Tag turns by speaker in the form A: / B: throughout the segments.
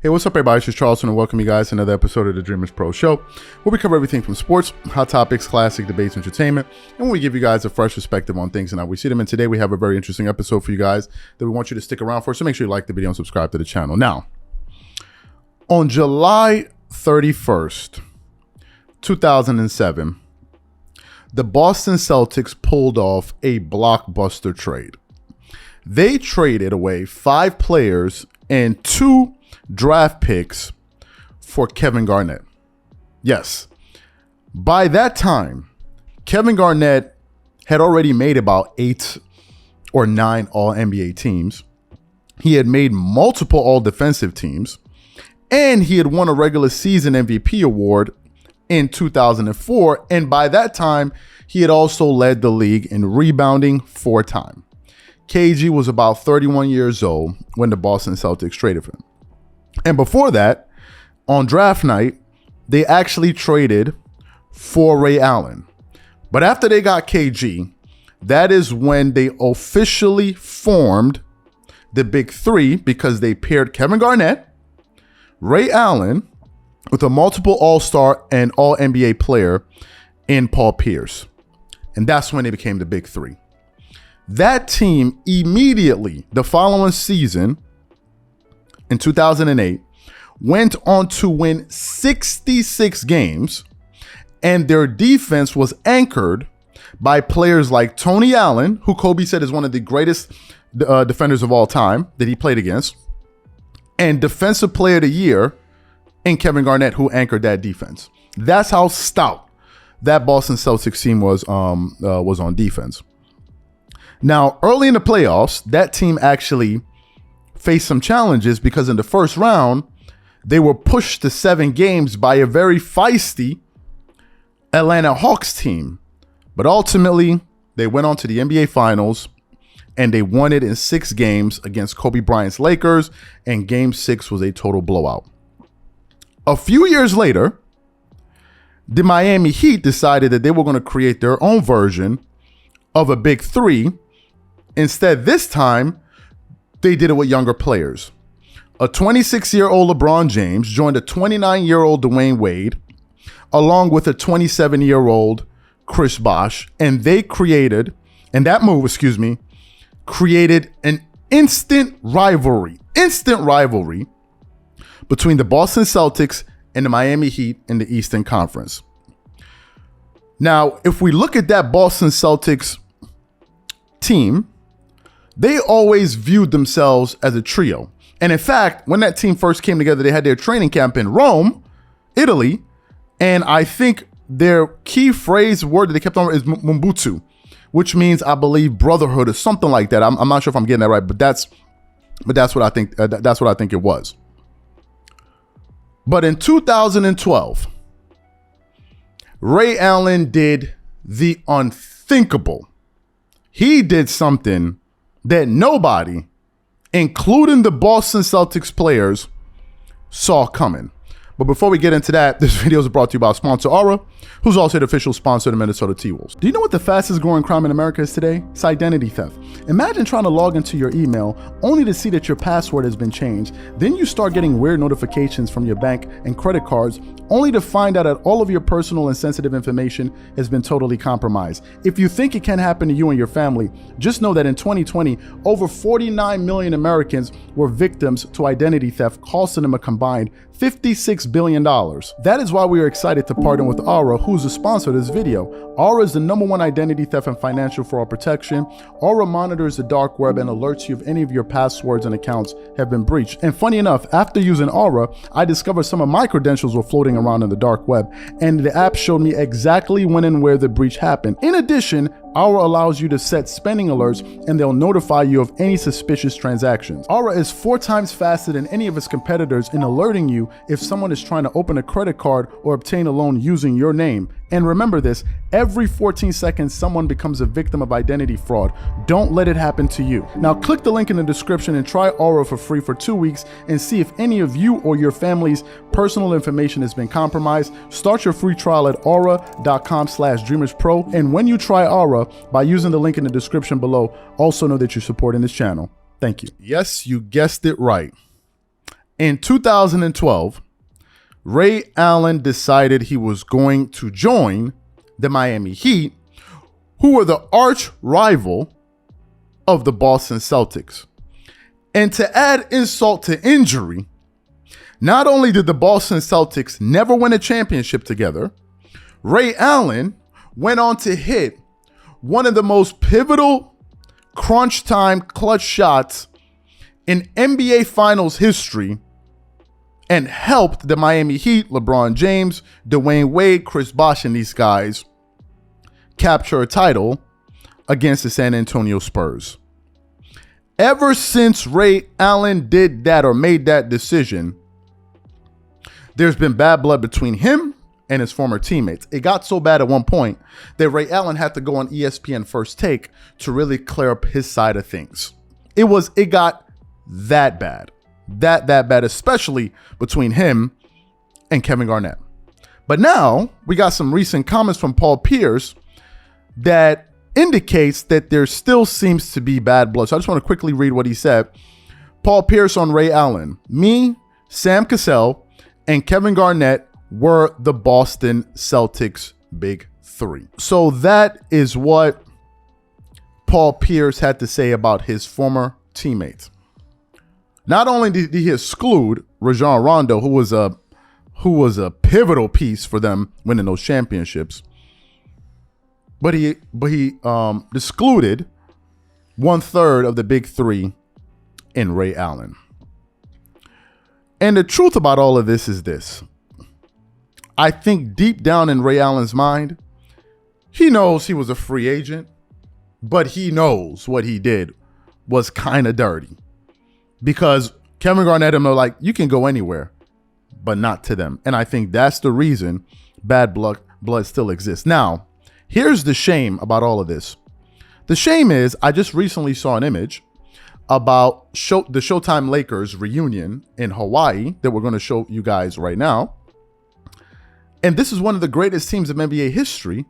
A: Hey, what's up, everybody? It's just Charleston, and welcome you guys to another episode of the Dreamerspro Show, where we cover everything from sports, hot topics, classic debates, entertainment, and we give you guys a fresh perspective on things and how we see them. And today we have a very interesting episode for you guys that we want you to stick around for, so make sure you like the video and subscribe to the channel. Now, on July 31st, 2007, the Boston Celtics pulled off a blockbuster trade. They traded away 5 players and 2 draft picks for Kevin Garnett. Yes. By that time, Kevin Garnett had already made about 8 or 9 All-NBA teams. He had made multiple All-Defensive teams, and he had won a regular season MVP award in 2004. And by that time, he had also led the league in rebounding 4 times. KG was about 31 years old when the Boston Celtics traded for him. And before that, on draft night, they actually traded for Ray Allen. But after they got KG, that is when they officially formed the Big Three, because they paired Kevin Garnett, Ray Allen, with a multiple All-Star and All-NBA player in Paul Pierce. And that's when they became the Big Three. That team immediately, the following season, in 2008, went on to win 66 games, and their defense was anchored by players like Tony Allen, who Kobe said is one of the greatest defenders of all time that he played against, and Defensive Player of the Year in Kevin Garnett, who anchored that defense. That's how stout that Boston Celtics team was on defense. Now, early in the playoffs, that team actually faced some challenges, because in the first round, they were pushed to 7 games by a very feisty Atlanta Hawks team. But ultimately, they went on to the NBA Finals, and they won it in 6 games against Kobe Bryant's Lakers, and Game 6 was a total blowout. A few years later, the Miami Heat decided that they were going to create their own version of a Big Three. Instead, this time, they did it with younger players. A 26-year-old LeBron James joined a 29-year-old Dwayne Wade, along with a 27-year-old Chris Bosh, and they created an instant rivalry between the Boston Celtics and the Miami Heat in the Eastern Conference. Now, if we look at that Boston Celtics team, they always viewed themselves as a trio. And in fact, when that team first came together, they had their training camp in Rome, Italy. And I think their key word that they kept on is Mbutsu, which means, I believe, brotherhood or something like that. I'm not sure if I'm getting that right, but that's what I think. That's what I think it was. But in 2012, Ray Allen did the unthinkable. He did something that nobody, including the Boston Celtics players, saw coming. But before we get into that, this video is brought to you by sponsor Aura, who's also the official sponsor of the Minnesota T-Wolves. Do you know what the fastest growing crime in America is today? It's identity theft. Imagine trying to log into your email only to see that your password has been changed. Then you start getting weird notifications from your bank and credit cards, only to find out that all of your personal and sensitive information has been totally compromised. If you think it can happen to you and your family, just know that in 2020, over 49 million Americans were victims to identity theft, costing them a combined $56 billion. That is why we are excited to partner with Aura, who's the sponsor of this video. Aura is the #1 identity theft and financial fraud protection. Aura monitors the dark web and alerts you if any of your passwords and accounts have been breached. And funny enough, after using Aura, I discovered some of my credentials were floating around in the dark web, and the app showed me exactly when and where the breach happened. In addition, Aura allows you to set spending alerts, and they'll notify you of any suspicious transactions. Aura is 4 times faster than any of its competitors in alerting you if someone is trying to open a credit card or obtain a loan using your name. And remember this, every 14 seconds, someone becomes a victim of identity fraud. Don't let it happen to you. Now click the link in the description and try Aura for free for 2 weeks and see if any of you or your family's personal information has been compromised. Start your free trial at aura.com/dreamerspro. And when you try Aura by using the link in the description below, also know that you're supporting this channel. Thank you. Yes, you guessed it right. In 2012, Ray Allen decided he was going to join the Miami Heat, who were the arch rival of the Boston Celtics. And to add insult to injury, not only did the Boston Celtics never win a championship together, Ray Allen went on to hit one of the most pivotal crunch time clutch shots in NBA Finals history and helped the Miami Heat, LeBron James, Dwayne Wade, Chris Bosh, and these guys capture a title against the San Antonio Spurs. Ever since Ray Allen did that or made that decision, there's been bad blood between him and his former teammates. It got so bad at one point that Ray Allen had to go on ESPN First Take to really clear up his side of things. It got that bad. That bad, especially between him and Kevin Garnett. But now we got some recent comments from Paul Pierce that indicates that there still seems to be bad blood. So I just want to quickly read what he said. Paul Pierce on Ray Allen. Me, Sam Cassell, and Kevin Garnett were the Boston Celtics Big Three. So that is what Paul Pierce had to say about his former teammates. Not only did he exclude Rajon Rondo, who was a pivotal piece for them winning those championships, but he excluded 1/3 of the Big Three in Ray Allen. And the truth about all of this is this. I think deep down in Ray Allen's mind, he knows he was a free agent, but he knows what he did was kind of dirty. Because Kevin Garnett and him are like, you can go anywhere, but not to them. And I think that's the reason bad blood still exists. Now, here's the shame about all of this. The shame is I just recently saw an image about the Showtime Lakers reunion in Hawaii that we're going to show you guys right now. And this is one of the greatest teams of NBA history.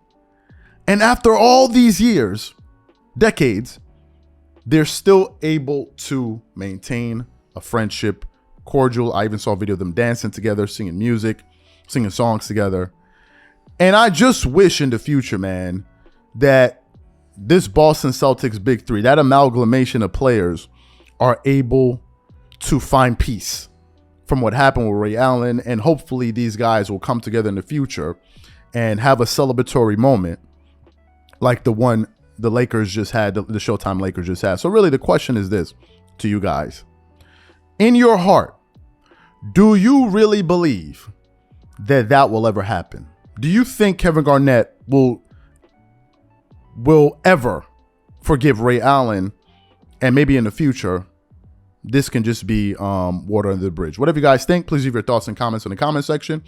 A: And after all these years, decades, they're still able to maintain a friendship, cordial. I even saw a video of them dancing together, singing music, singing songs together. And I just wish in the future, man, that this Boston Celtics Big Three, that amalgamation of players, are able to find peace from what happened with Ray Allen. And hopefully these guys will come together in the future and have a celebratory moment like the one the Lakers just had, the Showtime Lakers just had. So really the question is this to you guys. In your heart, do you really believe that that will ever happen? Do you think Kevin Garnett will ever forgive Ray Allen, and maybe in the future, this can just be water under the bridge? Whatever you guys think, please leave your thoughts and comments in the comment section,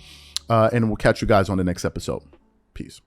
A: and we'll catch you guys on the next episode. Peace.